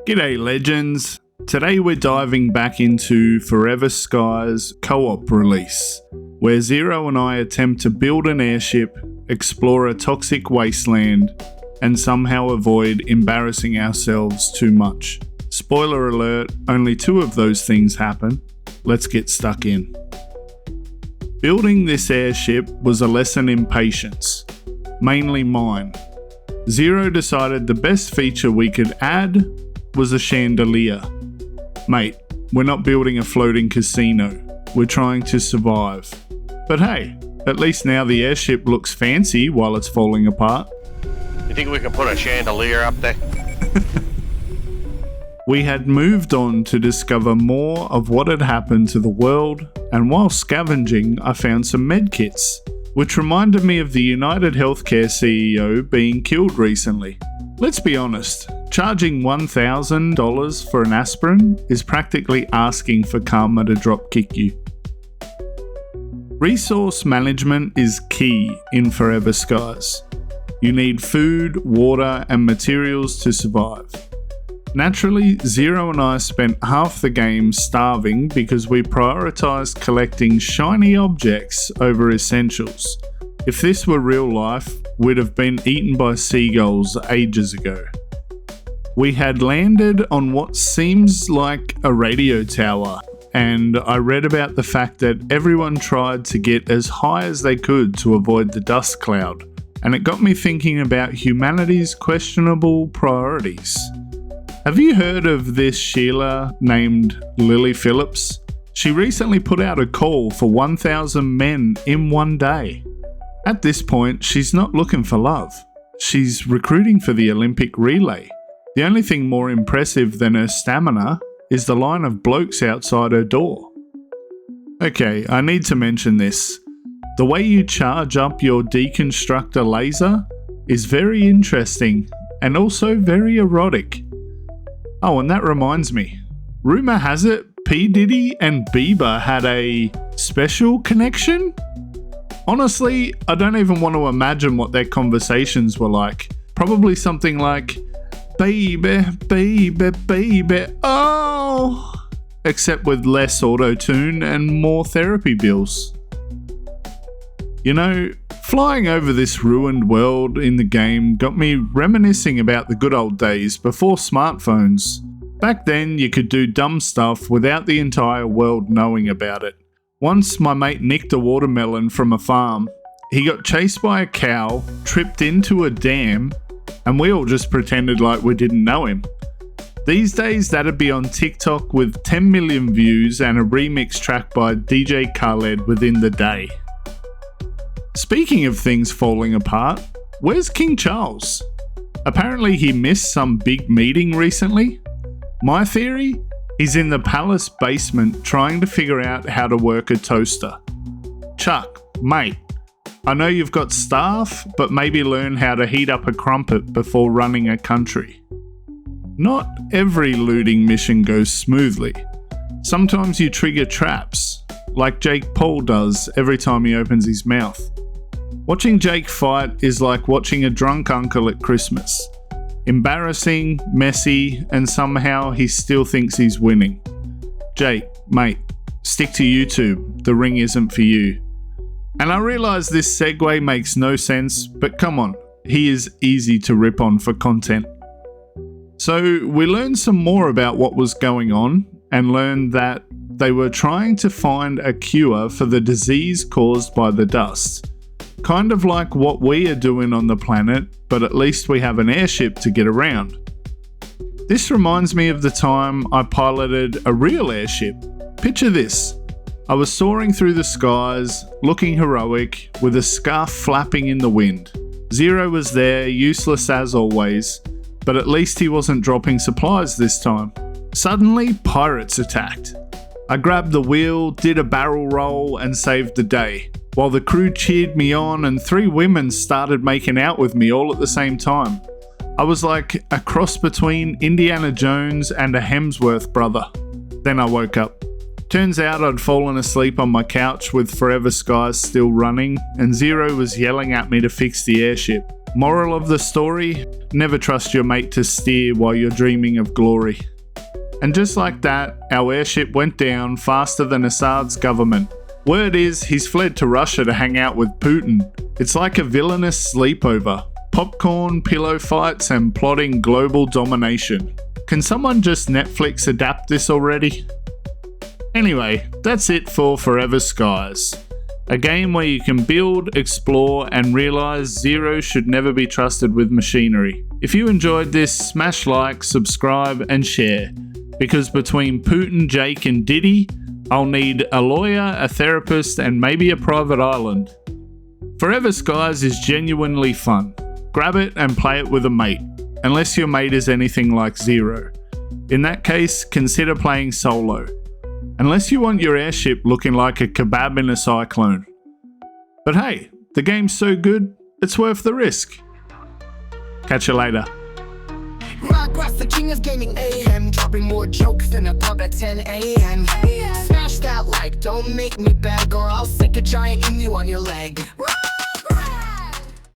G'day legends! Today we're diving back into Forever Sky's co-op release, where Zero and I attempt to build an airship, explore a toxic wasteland, and somehow avoid embarrassing ourselves too much. Spoiler alert, only 2 of those things happen. Let's get stuck in. Building this airship was a lesson in patience, mainly mine. Zero decided the best feature we could add was a chandelier. Mate, we're not building a floating casino, we're trying to survive. But hey, at least now the airship looks fancy while it's falling apart. You think we can put a chandelier up there? We had moved on to discover more of what had happened to the world, and while scavenging I found some medkits, which reminded me of the United Healthcare CEO being killed recently. Let's be honest, charging $1,000 for an aspirin is practically asking for karma to dropkick you. Resource management is key in Forever Skies. You need food, water, and materials to survive. Naturally, Zero and I spent half the game starving because we prioritised collecting shiny objects over essentials. If this were real life, we'd have been eaten by seagulls ages ago. We had landed on what seems like a radio tower, and I read about the fact that everyone tried to get as high as they could to avoid the dust cloud, and it got me thinking about humanity's questionable priorities. Have you heard of this Sheila named Lily Phillips? She recently put out a call for 1,000 men in one day. At this point, she's not looking for love. She's recruiting for the Olympic relay. The only thing more impressive than her stamina is the line of blokes outside her door. Okay, I need to mention this. The way you charge up your deconstructor laser is very interesting and also very erotic. Oh, and that reminds me. Rumour has it P. Diddy and Bieber had a special connection? Honestly, I don't even want to imagine what their conversations were like. Probably something like, baby, baby, baby, oh! Except with less auto-tune and more therapy bills. You know, flying over this ruined world in the game got me reminiscing about the good old days before smartphones. Back then, you could do dumb stuff without the entire world knowing about it. Once my mate nicked a watermelon from a farm. He got chased by a cow, tripped into a dam, and we all just pretended like we didn't know him. These days, that'd be on TikTok with 10 million views and a remix track by DJ Khaled within the day. Speaking of things falling apart, where's King Charles? Apparently he missed some big meeting recently. My theory? He's in the palace basement trying to figure out how to work a toaster. Chuck, mate, I know you've got staff, but maybe learn how to heat up a crumpet before running a country. Not every looting mission goes smoothly. Sometimes you trigger traps, like Jake Paul does every time he opens his mouth. Watching Jake fight is like watching a drunk uncle at Christmas. Embarrassing, messy, and somehow he still thinks he's winning. Jake, mate, stick to YouTube, the ring isn't for you. And I realise this segue makes no sense, but come on, he is easy to rip on for content. So we learned some more about what was going on and learned that they were trying to find a cure for the disease caused by the dust. Kind of like what we are doing on the planet, but at least we have an airship to get around. This reminds me of the time I piloted a real airship. Picture this. I was soaring through the skies, looking heroic, with a scarf flapping in the wind. Zero was there, useless as always, but at least he wasn't dropping supplies this time. Suddenly, pirates attacked. I grabbed the wheel, did a barrel roll, and saved the day. While the crew cheered me on and 3 women started making out with me all at the same time. I was like a cross between Indiana Jones and a Hemsworth brother. Then I woke up. Turns out I'd fallen asleep on my couch with Forever Skies still running, and Zero was yelling at me to fix the airship. Moral of the story, never trust your mate to steer while you're dreaming of glory. And just like that, our airship went down faster than Assad's government. Word is he's fled to Russia to hang out with Putin. It's like a villainous sleepover. Popcorn, pillow fights, and plotting global domination. Can someone just Netflix adapt this already? Anyway, that's it for Forever Skies. A game where you can build, explore, and realise Zero should never be trusted with machinery. If you enjoyed this, smash like, subscribe, and share. Because between Putin, Jake, and Diddy, I'll need a lawyer, a therapist, and maybe a private island. Forever Skies is genuinely fun. Grab it and play it with a mate, unless your mate is anything like Zero. In that case, consider playing solo. Unless you want your airship looking like a kebab in a cyclone. But hey, the game's so good, it's worth the risk. Catch you later. Rugrat, the king of gaming AM, dropping more jokes than a pub at 10 AM. Smash that like, don't make me beg, or I'll stick a giant emu on your leg.